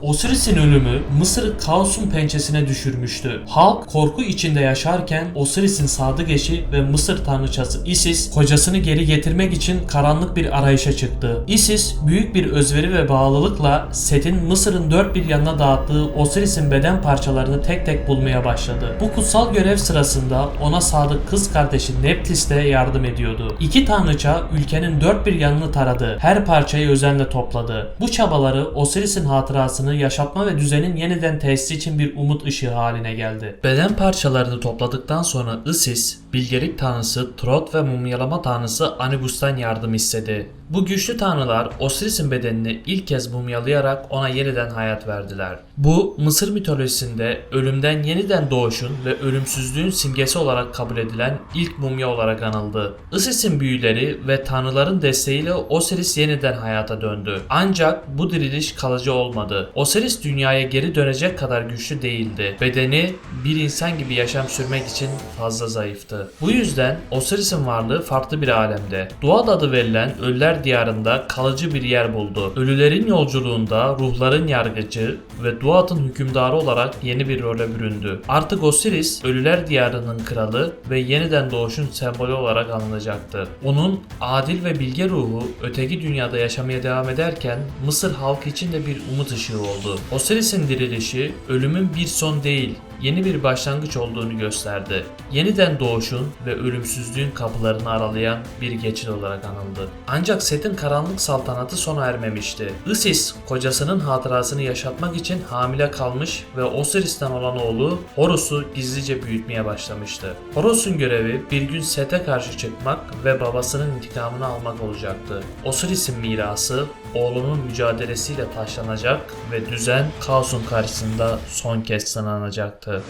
Osiris'in ölümü Mısır'ı kaosun pençesine düşürmüştü. Halk korku içinde yaşarken Osiris'in sadık eşi ve Mısır tanrıçası Isis kocasını geri getirmek için karanlık bir arayışa çıktı. Isis büyük bir özveri ve bağlılıkla Set'in Mısır'ın dört bir yanına dağıttığı Osiris'in beden parçalarını tek tek bulmaya başladı. Bu kutsal görev sırasında ona sadık kız kardeşi Nephthys de yardım ediyordu. İki tanrıça ülkenin dört bir yanını taradı. Her parçayı özenle topladı. Bu çabaları Osiris'in hatırasını yaşatma ve düzenin yeniden tesisi için bir umut ışığı haline geldi. Beden parçalarını topladıktan sonra Isis, bilgelik tanrısı Trot ve mumyalama tanrısı Anubis'ten yardım istedi. Bu güçlü tanrılar Osiris'in bedenini ilk kez mumyalayarak ona yeniden hayat verdiler. Bu Mısır mitolojisinde ölümden yeniden doğuşun ve ölümsüzlüğün simgesi olarak kabul edilen ilk mumya olarak anıldı. Isis'in büyüleri ve tanrıların desteğiyle Osiris yeniden hayata döndü. Ancak bu diriliş kalıcı olmadı. Osiris dünyaya geri dönecek kadar güçlü değildi. Bedeni bir insan gibi yaşam sürmek için fazla zayıftı. Bu yüzden Osiris'in varlığı farklı bir alemde. Duat adı verilen Ölüler Diyarında kalıcı bir yer buldu. Ölülerin yolculuğunda ruhların yargıcı ve Duat'ın hükümdarı olarak yeni bir role büründü. Artık Osiris Ölüler Diyarı'nın kralı ve yeniden doğuşun sembolü olarak anılacaktı. Onun adil ve bilge ruhu öteki dünyada yaşamaya devam ederken Mısır halkı için de bir umut ışığı oldu. Osiris'in dirilişi ölümün bir son değil, yeni bir başlangıç olduğunu gösterdi. Yeniden doğuşun ve ölümsüzlüğün kapılarını aralayan bir geçit olarak anıldı. Ancak Set'in karanlık saltanatı sona ermemişti. Isis, kocasının hatırasını yaşatmak için hamile kalmış ve Osiris'ten olan oğlu Horus'u gizlice büyütmeye başlamıştı. Horus'un görevi bir gün Set'e karşı çıkmak ve babasının intikamını almak olacaktı. Osiris'in mirası oğlunun mücadelesiyle taşlanacak ve düzen kaosun karşısında son kez sınanacaktı.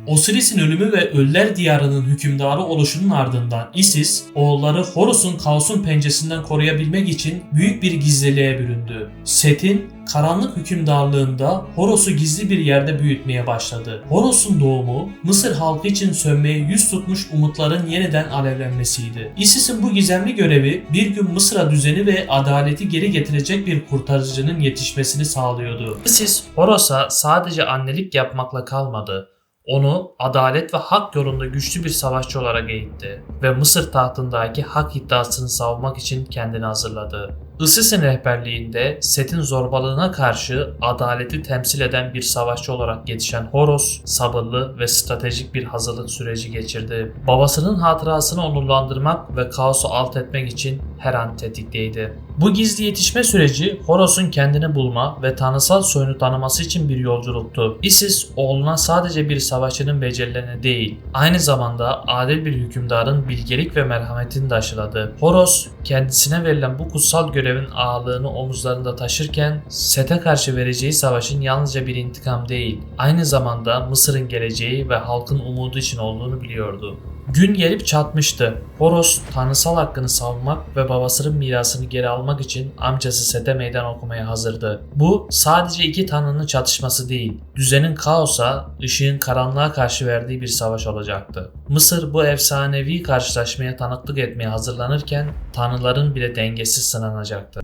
Osiris'in ölümü ve Ölüler Diyarı'nın hükümdarı oluşunun ardından Isis, oğulları Horus'un kaosun pençesinden koruyabilmek için büyük bir gizliliğe büründü. Set'in karanlık hükümdarlığında Horus'u gizli bir yerde büyütmeye başladı. Horus'un doğumu, Mısır halkı için sönmeye yüz tutmuş umutların yeniden alevlenmesiydi. Isis'in bu gizemli görevi bir gün Mısır'a düzeni ve adaleti geri getirecek bir kurtarıcının yetişmesini sağlıyordu. Isis, Horus'a sadece annelik yapmakla kalmadı. Onu adalet ve hak yolunda güçlü bir savaşçı olarak eğitti ve Mısır tahtındaki hak iddiasını savunmak için kendini hazırladı. Isis'in rehberliğinde Set'in zorbalığına karşı adaleti temsil eden bir savaşçı olarak yetişen Horus, sabırlı ve stratejik bir hazırlık süreci geçirdi. Babasının hatırasını onurlandırmak ve kaosu alt etmek için her an tetikteydi. Bu gizli yetişme süreci Horus'un kendini bulma ve tanrısal soyunu tanıması için bir yolculuktu. Isis oğluna sadece bir savaşçının becerilerini değil, aynı zamanda adil bir hükümdarın bilgelik ve merhametini de aşıladı. Horus kendisine verilen bu kutsal görevin ağırlığını omuzlarında taşırken Set'e karşı vereceği savaşın yalnızca bir intikam değil, aynı zamanda Mısır'ın geleceği ve halkın umudu için olduğunu biliyordu. Gün gelip çatmıştı. Horus tanrısal hakkını savunmak ve babasının mirasını geri almak için amcası Set'e meydan okumaya hazırdı. Bu sadece iki tanrının çatışması değil, düzenin kaosa, ışığın karanlığa karşı verdiği bir savaş olacaktı. Mısır bu efsanevi karşılaşmaya tanıklık etmeye hazırlanırken tanrıların bile dengesiz sınanacaktı.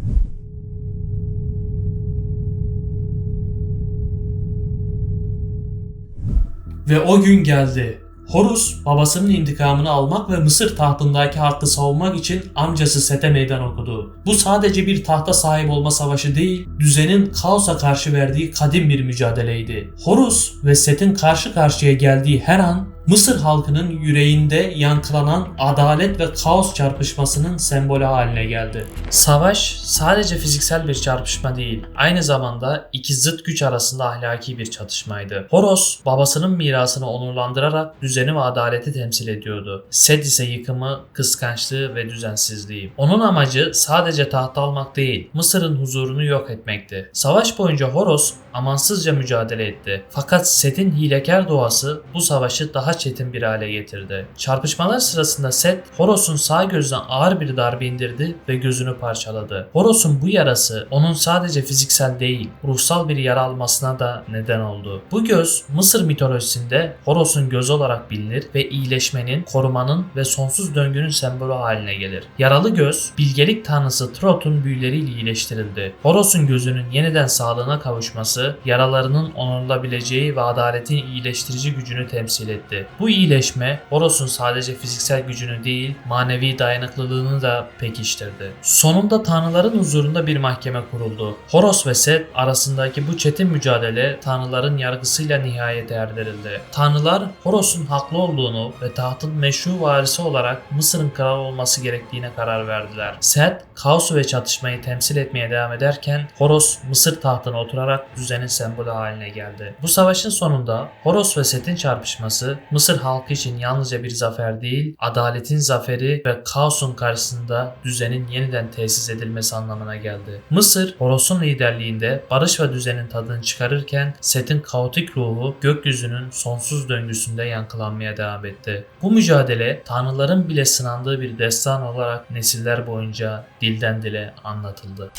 Ve o gün geldi. Horus babasının intikamını almak ve Mısır tahtındaki hakkı savunmak için amcası Set'e meydan okudu. Bu sadece bir tahta sahip olma savaşı değil, düzenin kaosa karşı verdiği kadim bir mücadeleydi. Horus ve Set'in karşı karşıya geldiği her an Mısır halkının yüreğinde yankılanan adalet ve kaos çarpışmasının sembolü haline geldi. Savaş sadece fiziksel bir çarpışma değil, aynı zamanda iki zıt güç arasında ahlaki bir çatışmaydı. Horus babasının mirasını onurlandırarak düzeni ve adaleti temsil ediyordu. Set ise yıkımı, kıskançlığı ve düzensizliği. Onun amacı sadece taht almak değil, Mısır'ın huzurunu yok etmekti. Savaş boyunca Horus amansızca mücadele etti. Fakat Set'in hilekar doğası bu savaşı daha çetin bir hale getirdi. Çarpışmalar sırasında Seth, Horus'un sağ gözüne ağır bir darbe indirdi ve gözünü parçaladı. Horus'un bu yarası onun sadece fiziksel değil, ruhsal bir yara almasına da neden oldu. Bu göz Mısır mitolojisinde Horus'un gözü olarak bilinir ve iyileşmenin, korumanın ve sonsuz döngünün sembolü haline gelir. Yaralı göz, bilgelik tanrısı Trot'un büyüleriyle iyileştirildi. Horus'un gözünün yeniden sağlığına kavuşması, yaralarının onarılabileceği ve adaletin iyileştirici gücünü temsil etti. Bu iyileşme, Horus'un sadece fiziksel gücünü değil, manevi dayanıklılığını da pekiştirdi. Sonunda tanrıların huzurunda bir mahkeme kuruldu. Horus ve Seth arasındaki bu çetin mücadele tanrıların yargısıyla nihayete erdirildi. Tanrılar Horus'un haklı olduğunu ve tahtın meşru varisi olarak Mısır'ın kralı olması gerektiğine karar verdiler. Seth, kaosu ve çatışmayı temsil etmeye devam ederken Horus Mısır tahtına oturarak düzenin sembolü haline geldi. Bu savaşın sonunda Horus ve Seth'in çarpışması Mısır halkı için yalnızca bir zafer değil, adaletin zaferi ve kaosun karşısında düzenin yeniden tesis edilmesi anlamına geldi. Mısır, Horus'un liderliğinde barış ve düzenin tadını çıkarırken Seth'in kaotik ruhu gökyüzünün sonsuz döngüsünde yankılanmaya devam etti. Bu mücadele tanrıların bile sınandığı bir destan olarak nesiller boyunca dilden dile anlatıldı.